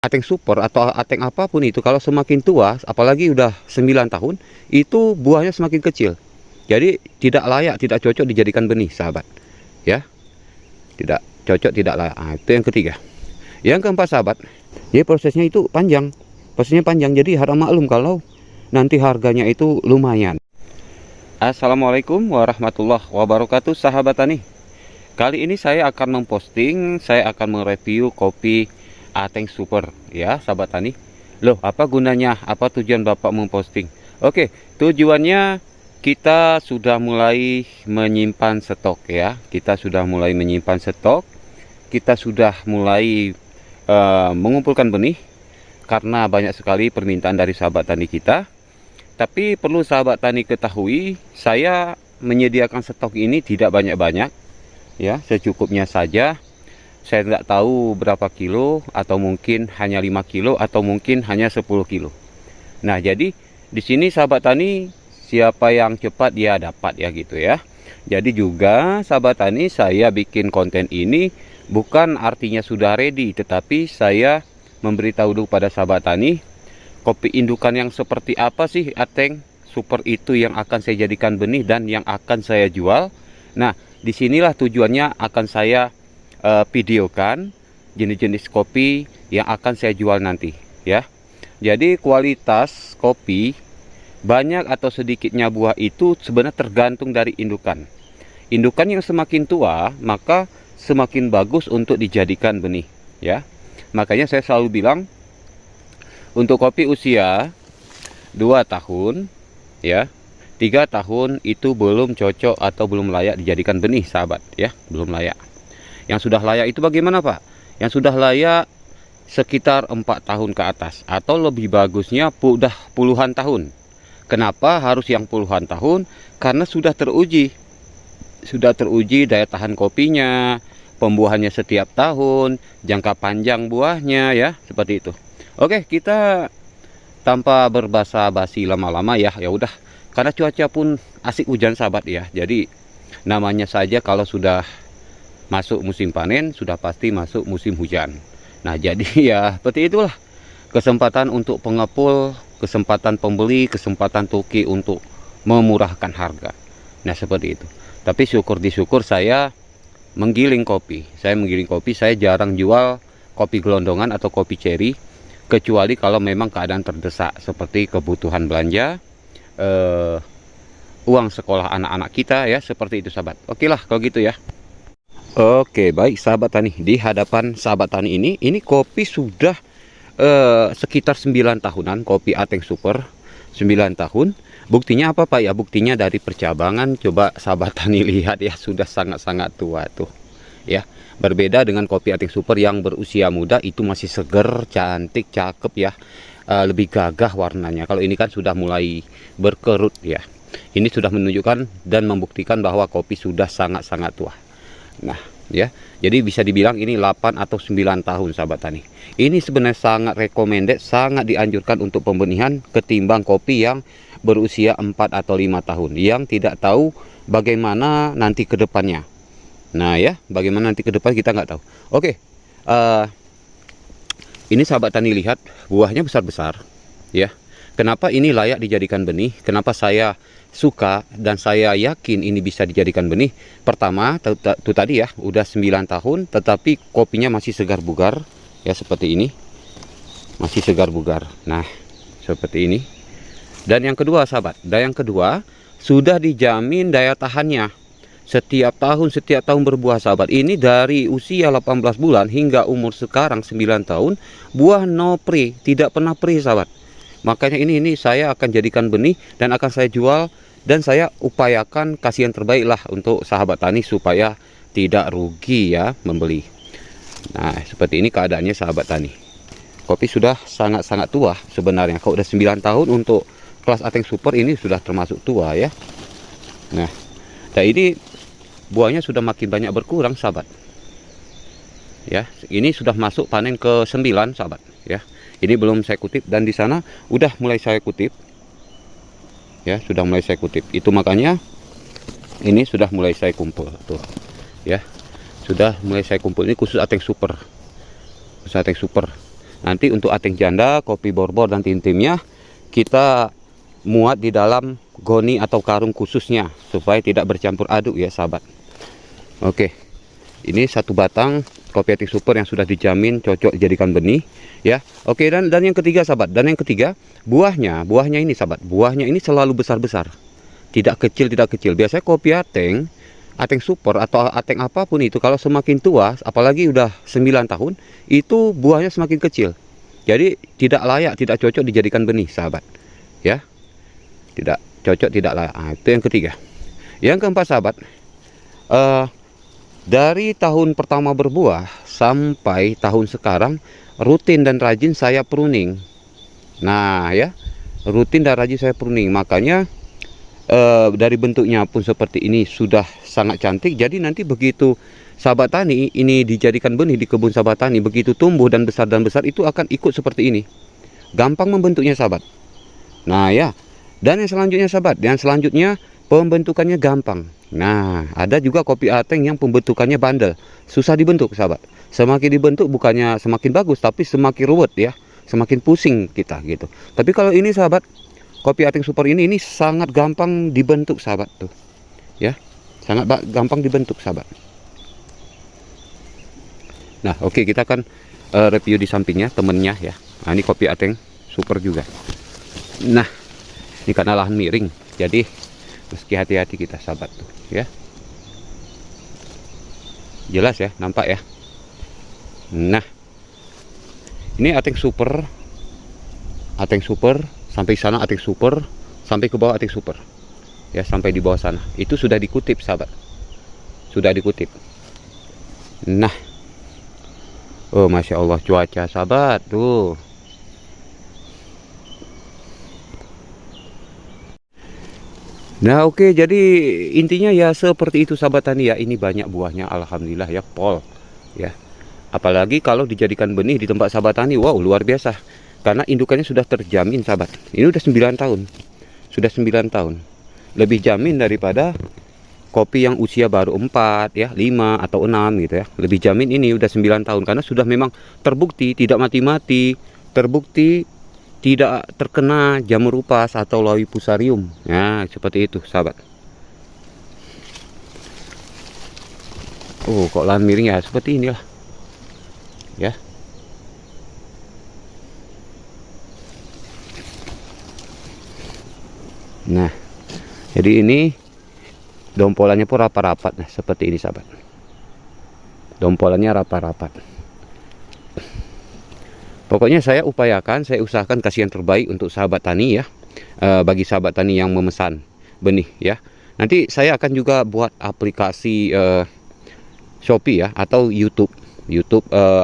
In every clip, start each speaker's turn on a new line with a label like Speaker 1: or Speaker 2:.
Speaker 1: Ateng super atau ateng apapun itu kalau semakin tua, apalagi udah 9 tahun, itu buahnya semakin kecil. Jadi tidak layak, tidak cocok dijadikan benih, sahabat. Ya, tidak cocok, tidak layak. Nah, itu yang ketiga. Yang keempat, sahabat, jadi prosesnya itu panjang. Prosesnya panjang, jadi harap maklum kalau nanti harganya itu lumayan. Assalamualaikum warahmatullahi wabarakatuh, sahabat tani. Kali ini saya akan memposting, saya akan mereview kopi Ateng Super ya, sahabat tani. Loh, apa gunanya? Apa tujuan Bapak memposting? Oke, tujuannya kita sudah mulai menyimpan stok ya. Kita sudah mulai menyimpan stok. Kita sudah mulai mengumpulkan benih karena banyak sekali permintaan dari sahabat tani kita. Tapi perlu sahabat tani ketahui, saya menyediakan stok ini tidak banyak-banyak ya, secukupnya saja. Saya tidak tahu berapa kilo, atau mungkin hanya 5 kilo, atau mungkin hanya 10 kilo. Nah, jadi di sini sahabat tani, siapa yang cepat dia dapat ya gitu ya. Jadi juga sahabat tani, saya bikin konten ini bukan artinya sudah ready, tetapi saya memberitahu dulu pada sahabat tani, kopi indukan yang seperti apa sih Ateng Super itu yang akan saya jadikan benih dan yang akan saya jual. Nah, disinilah tujuannya akan saya videokan jenis-jenis kopi yang akan saya jual nanti ya. Jadi kualitas kopi, banyak atau sedikitnya buah itu sebenarnya tergantung dari indukan. Indukan yang semakin tua maka semakin bagus untuk dijadikan benih ya. Makanya saya selalu bilang untuk kopi usia 2 tahun ya, 3 tahun itu belum cocok atau belum layak dijadikan benih, sahabat ya, belum layak. Yang sudah layak itu bagaimana, Pak? Yang sudah layak sekitar 4 tahun ke atas, atau lebih bagusnya udah puluhan tahun. Kenapa harus yang puluhan tahun? Karena sudah teruji. Sudah teruji daya tahan kopinya, pembuahannya setiap tahun, jangka panjang buahnya ya, seperti itu. Oke, kita tanpa berbasa-basi lama-lama ya, ya udah. Karena cuaca pun asik hujan, sahabat ya. Jadi namanya saja kalau sudah masuk musim panen, sudah pasti masuk musim hujan. Nah, jadi ya seperti itulah. Kesempatan untuk pengepul, kesempatan pembeli, kesempatan toki untuk memurahkan harga. Nah, seperti itu. Tapi syukur disyukur saya menggiling kopi. Saya jarang jual kopi gelondongan atau kopi ceri, kecuali kalau memang keadaan terdesak seperti kebutuhan belanja, uang sekolah anak-anak kita ya, seperti itu, sahabat. Oke lah kalau gitu ya. Oke, baik sahabat tani, di hadapan sahabat tani ini kopi sudah sekitar 9 tahunan, kopi Ateng Super 9 tahun. Buktinya apa, Pak ya? Buktinya dari percabangan, coba sahabat tani lihat ya, sudah sangat-sangat tua tuh ya. Berbeda dengan kopi Ateng Super yang berusia muda, itu masih seger, cantik, cakep ya, lebih gagah warnanya. Kalau ini kan sudah mulai berkerut ya. Ini sudah menunjukkan dan membuktikan bahwa kopi sudah sangat-sangat tua. Nah ya, jadi bisa dibilang ini 8 atau 9 tahun, sahabat tani. Ini sebenarnya sangat recommended, sangat dianjurkan untuk pembenihan ketimbang kopi yang berusia 4 atau 5 tahun yang tidak tahu bagaimana nanti ke depannya. Nah ya, bagaimana nanti ke depan kita nggak tahu. Oke, ini sahabat tani lihat buahnya besar-besar ya. Kenapa ini layak dijadikan benih? Kenapa saya suka dan saya yakin ini bisa dijadikan benih? Pertama, itu tadi ya, udah 9 tahun tetapi kopinya masih segar bugar ya, seperti ini. Masih segar bugar. Nah, seperti ini. Dan yang kedua, sahabat, dan yang kedua, sudah dijamin daya tahannya. Setiap tahun berbuah, sahabat. Ini dari usia 18 bulan hingga umur sekarang 9 tahun, buah no pre, tidak pernah pre, sahabat. Makanya ini saya akan jadikan benih dan akan saya jual, dan saya upayakan kasih yang terbaik lah untuk sahabat tani supaya tidak rugi ya membeli. Nah, seperti ini keadaannya, sahabat tani. Kopi sudah sangat-sangat tua sebenarnya. Kalau udah 9 tahun untuk kelas Ateng Super ini sudah termasuk tua ya. Nah, dan ini buahnya sudah makin banyak berkurang, sahabat. Ya, ini sudah masuk panen ke 9, sahabat ya. Ini belum saya kutip, dan di sana udah mulai saya kutip. Ya, sudah mulai saya kutip. Itu makanya ini sudah mulai saya kumpul tuh. Ya. Sudah mulai saya kumpul. Ini khusus Ateng Super. Khusus Ateng Super. Nanti untuk ateng janda, kopi borbor dan tim-timnya kita muat di dalam goni atau karung khususnya supaya tidak bercampur aduk ya sahabat. Oke, ini satu batang kopi Atik Super yang sudah dijamin cocok dijadikan benih ya. Oke, dan yang ketiga sahabat, buahnya ini sahabat, buahnya ini selalu besar-besar, tidak kecil. Biasanya kopi Ateng Super atau Ateng apapun itu kalau semakin tua, apalagi udah 9 tahun, itu buahnya semakin kecil. Jadi tidak layak, tidak cocok dijadikan benih sahabat ya. Tidak cocok, tidak layak. Nah, itu yang ketiga. Yang keempat sahabat, dari tahun pertama berbuah sampai tahun sekarang rutin dan rajin saya pruning. Nah ya, rutin dan rajin saya pruning. Makanya dari bentuknya pun seperti ini sudah sangat cantik. Jadi nanti begitu sahabat tani ini dijadikan benih di kebun sahabat tani, begitu tumbuh dan besar itu akan ikut seperti ini. Gampang membentuknya sahabat. Nah ya, dan yang selanjutnya sahabat, pembentukannya gampang. Nah, ada juga kopi Ateng yang pembentukannya bandel, susah dibentuk sahabat. Semakin dibentuk bukannya semakin bagus, tapi semakin ruwet ya, semakin pusing kita gitu. Tapi kalau ini sahabat, kopi Ateng Super ini sangat gampang dibentuk sahabat tuh. Ya, sangat gampang dibentuk sahabat. Nah, oke, kita akan review di sampingnya temennya ya. Nah, ini kopi Ateng Super juga. Nah, ini karena lahan miring, jadi meski hati-hati kita sahabat tuh ya. Jelas ya, nampak ya. Nah, ini Ateng Super sampai sana, Ateng Super sampai ke bawah, Ateng Super ya, sampai di bawah sana itu sudah dikutip sahabat, sudah dikutip. Nah, oh masya Allah cuaca sahabat tuh. Nah oke, jadi intinya ya seperti itu sahabat tani ya. Ini banyak buahnya alhamdulillah ya, pol ya. Apalagi kalau dijadikan benih di tempat sahabat tani, wow luar biasa. Karena indukannya sudah terjamin sahabat. Ini udah 9 tahun. Sudah 9 tahun. Lebih jamin daripada kopi yang usia baru 4 ya, 5 atau 6 gitu ya. Lebih jamin ini udah 9 tahun karena sudah memang terbukti tidak mati-mati, terbukti tidak terkena jamur upas atau lawi fusarium. Nah, seperti itu, sahabat. Oh, kok lahan miring ya, seperti inilah. Ya. Nah, jadi ini dompolannya pun rapat-rapat, nah seperti ini, sahabat. Dompolannya rapat-rapat. Pokoknya saya usahakan kasih yang terbaik untuk sahabat tani ya. Bagi sahabat tani yang memesan benih ya. Nanti saya akan juga buat aplikasi Shopee ya, atau YouTube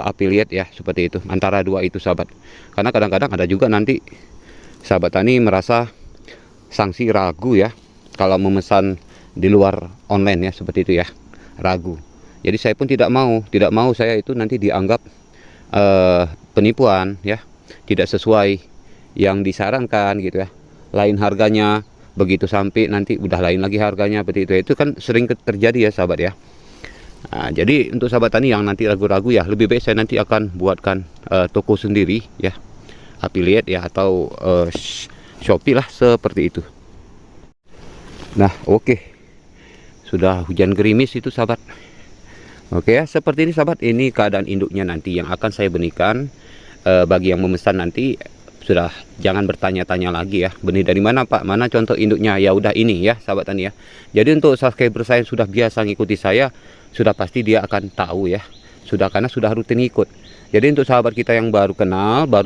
Speaker 1: affiliate ya, seperti itu. Antara dua itu sahabat. Karena kadang-kadang ada juga nanti sahabat tani merasa sanksi ragu ya kalau memesan di luar online ya, seperti itu ya. Ragu. Jadi saya pun tidak mau saya itu nanti dianggap penipuan ya, tidak sesuai yang disarankan gitu ya, lain harganya, begitu sampai nanti udah lain lagi harganya, seperti itu kan sering terjadi ya sahabat ya. Nah, jadi untuk sahabat tani yang nanti ragu-ragu ya, lebih baik saya nanti akan buatkan toko sendiri ya, affiliate ya, atau Shopee lah, seperti itu. Nah oke, sudah hujan gerimis itu sahabat. Oke ya, seperti ini sahabat, ini keadaan induknya nanti yang akan saya benihkan. Bagi yang memesan nanti sudah jangan bertanya-tanya lagi ya, benih dari mana Pak, mana contoh induknya, ya udah ini ya sahabat tani ya. Jadi untuk subscriber saya yang sudah biasa ngikuti saya, sudah pasti dia akan tahu ya, karena sudah rutin ikut. Jadi untuk sahabat kita yang baru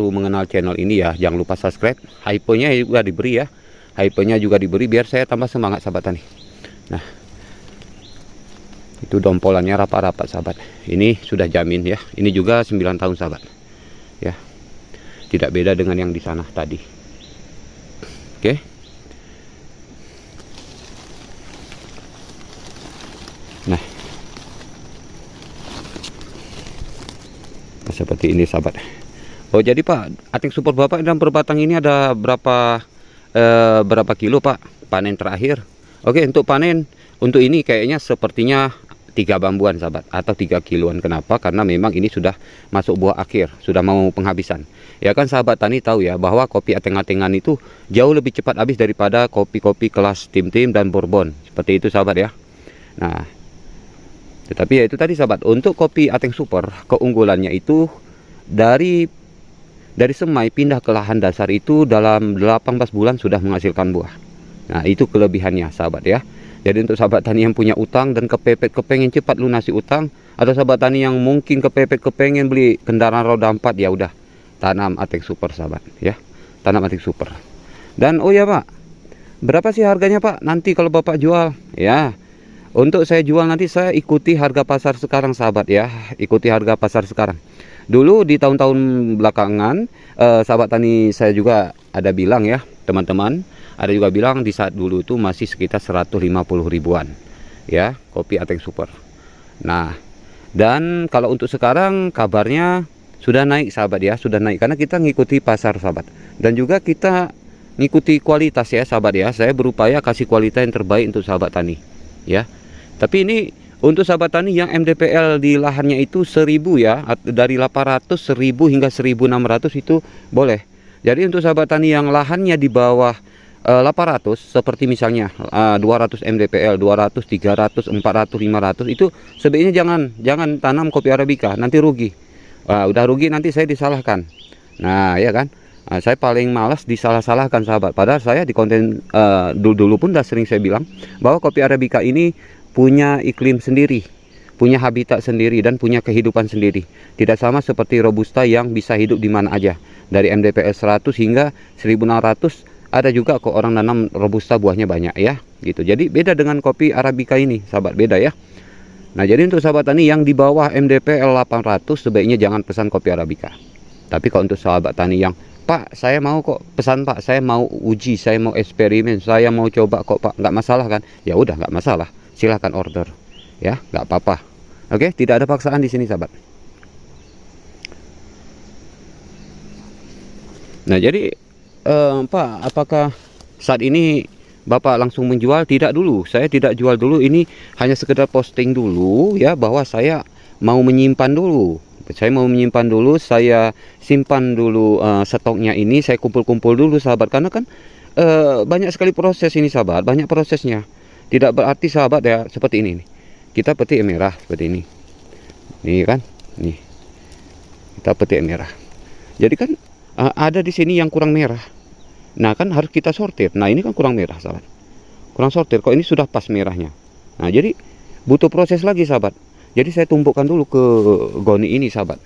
Speaker 1: mengenal channel ini ya, jangan lupa subscribe, hype-nya juga diberi ya, hype-nya juga diberi biar saya tambah semangat sahabat tani. Nah, itu dompolannya rapat-rapat sahabat. Ini sudah jamin ya. Ini juga 9 tahun sahabat. Ya. Tidak beda dengan yang di sana tadi. Oke. Nah. Seperti ini sahabat. Oh, jadi Pak, Ateng Super Bapak dalam per batang ini ada berapa kilo Pak panen terakhir? Oke, untuk panen untuk ini kayaknya sepertinya 3 bambuan sahabat, atau 3 kiloan. Kenapa? Karena memang ini sudah masuk buah akhir, sudah mau penghabisan. Ya kan sahabat tani tahu ya bahwa kopi Ateng-Atengan itu jauh lebih cepat habis daripada kopi-kopi kelas Tim-Tim dan Bourbon. Seperti itu sahabat ya. Nah, tetapi ya itu tadi sahabat, untuk kopi Ateng Super keunggulannya itu dari semai pindah ke lahan dasar itu dalam 18 bulan sudah menghasilkan buah. Nah, itu kelebihannya sahabat ya. Jadi untuk sahabat tani yang punya utang dan kepepet kepengen cepat lunasi utang, atau sahabat tani yang mungkin kepepet kepengen beli kendaraan roda 4, ya udah tanam Ateng Super sahabat ya. Tanam Ateng Super. Dan oh ya Pak, berapa sih harganya Pak nanti kalau Bapak jual? Ya, untuk saya jual nanti saya ikuti harga pasar sekarang sahabat ya. Ikuti harga pasar sekarang. Dulu di tahun-tahun belakangan sahabat tani saya juga ada bilang ya, teman-teman, ada juga bilang di saat dulu itu masih sekitar 150 ribuan ya kopi Ateng Super. Nah, dan kalau untuk sekarang kabarnya sudah naik sahabat ya, sudah naik karena kita ngikuti pasar sahabat, dan juga kita ngikuti kualitas ya sahabat ya. Saya berupaya kasih kualitas yang terbaik untuk sahabat tani ya. Tapi ini untuk sahabat tani yang MDPL di lahannya itu 1000 ya, dari 800, 1000 hingga 1600 itu boleh. Jadi untuk sahabat tani yang lahannya di bawah 800, seperti misalnya 200 MDPL, 200, 300, 400, 500, itu sebaiknya jangan tanam kopi Arabica, nanti rugi. Udah rugi nanti saya disalahkan. Nah ya kan, saya paling malas disalah-salahkan sahabat. Padahal saya di konten dulu pun udah sering saya bilang bahwa kopi Arabica ini punya iklim sendiri, punya habitat sendiri, dan punya kehidupan sendiri. Tidak sama seperti Robusta yang bisa hidup di mana aja. Dari MDPL 100 hingga 1600 ada juga kok orang nanam Robusta buahnya banyak ya gitu. Jadi beda dengan kopi Arabica ini sahabat, beda ya. Nah, jadi untuk sahabat tani yang di bawah MDPL 800 sebaiknya jangan pesan kopi Arabica. Tapi kalau untuk sahabat tani yang, Pak saya mau kok pesan Pak, saya mau uji, saya mau eksperimen, saya mau coba kok Pak, nggak masalah kan? Ya udah, nggak masalah, silahkan order ya, nggak apa-apa. Oke, tidak ada paksaan di sini sahabat. Nah jadi Pak, apakah saat ini Bapak langsung menjual? Tidak dulu, saya tidak jual dulu. Ini hanya sekedar posting dulu ya, bahwa saya mau menyimpan dulu. Saya mau menyimpan dulu, saya simpan dulu stoknya ini, saya kumpul-kumpul dulu sahabat. Karena kan banyak sekali proses ini sahabat, banyak prosesnya. Tidak berarti sahabat ya seperti ini nih. Kita petik merah seperti ini. Nih kan, nih. Kita petik merah. Jadi kan ada di sini yang kurang merah. Nah kan harus kita sortir. Nah ini kan kurang merah sahabat, kurang sortir. Kok ini sudah pas merahnya. Nah jadi butuh proses lagi sahabat. Jadi saya tumpukkan dulu ke goni ini sahabat,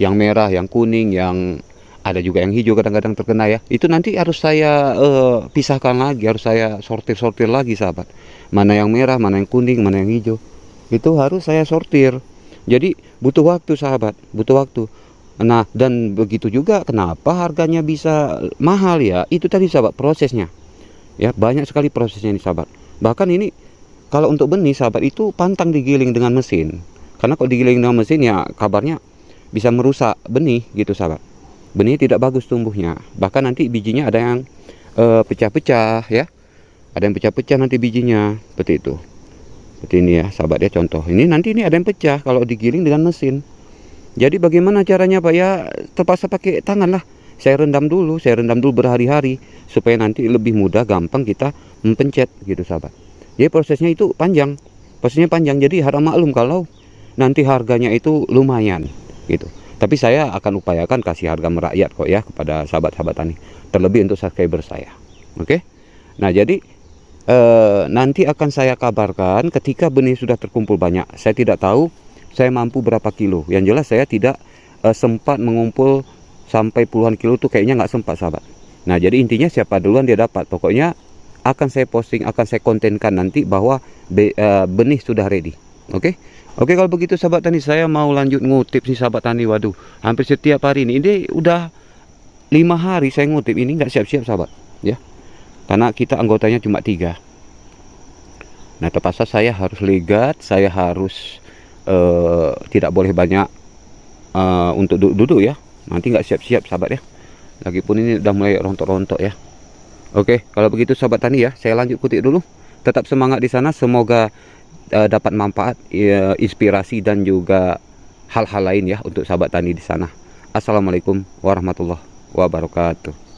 Speaker 1: yang merah, yang kuning, yang ada juga yang hijau kadang-kadang terkena ya. Itu nanti harus saya pisahkan lagi, harus saya sortir lagi sahabat. Mana yang merah, mana yang kuning, mana yang hijau, itu harus saya sortir. Jadi butuh waktu sahabat, butuh waktu. Nah, dan begitu juga kenapa harganya bisa mahal ya, itu tadi sahabat, prosesnya ya, banyak sekali prosesnya ini sahabat. Bahkan ini kalau untuk benih sahabat itu pantang digiling dengan mesin, karena kalau digiling dengan mesin ya kabarnya bisa merusak benih gitu sahabat. Benih tidak bagus tumbuhnya, bahkan nanti bijinya ada yang pecah-pecah ya, ada yang pecah-pecah nanti bijinya, seperti itu. Seperti ini ya sahabat ya, contoh ini nanti ini ada yang pecah kalau digiling dengan mesin. Jadi bagaimana caranya Pak ya, terpaksa pakai tangan lah. Saya rendam dulu berhari-hari supaya nanti lebih mudah, gampang kita mempencet gitu sahabat. Jadi prosesnya itu panjang, jadi harap maklum kalau nanti harganya itu lumayan gitu. Tapi saya akan upayakan kasih harga merakyat kok ya kepada sahabat-sahabat tani, terlebih untuk subscriber saya. Oke. Nah jadi nanti akan saya kabarkan ketika benih sudah terkumpul banyak. Saya tidak tahu saya mampu berapa kilo. Yang jelas saya tidak sempat mengumpul sampai puluhan kilo tuh, kayaknya nggak sempat sahabat. Nah jadi intinya siapa duluan dia dapat. Pokoknya akan saya posting, akan saya kontenkan nanti bahwa benih sudah ready. Oke. Oke, kalau begitu sahabat tani, saya mau lanjut ngutip sih sahabat tani. Waduh, hampir setiap hari ini udah 5 hari saya ngutip, ini nggak siap-siap sahabat ya, karena kita anggotanya cuma 3. Nah terpaksa saya harus legat, saya harus tidak boleh banyak untuk duduk ya, nanti nggak siap-siap sahabat ya. Lagipun ini udah mulai rontok-rontok ya. Oke, kalau begitu sahabat tani ya, saya lanjut kutip dulu. Tetap semangat di sana, semoga dapat manfaat, inspirasi dan juga hal-hal lain ya untuk sahabat tani di sana. Assalamualaikum warahmatullahi wabarakatuh.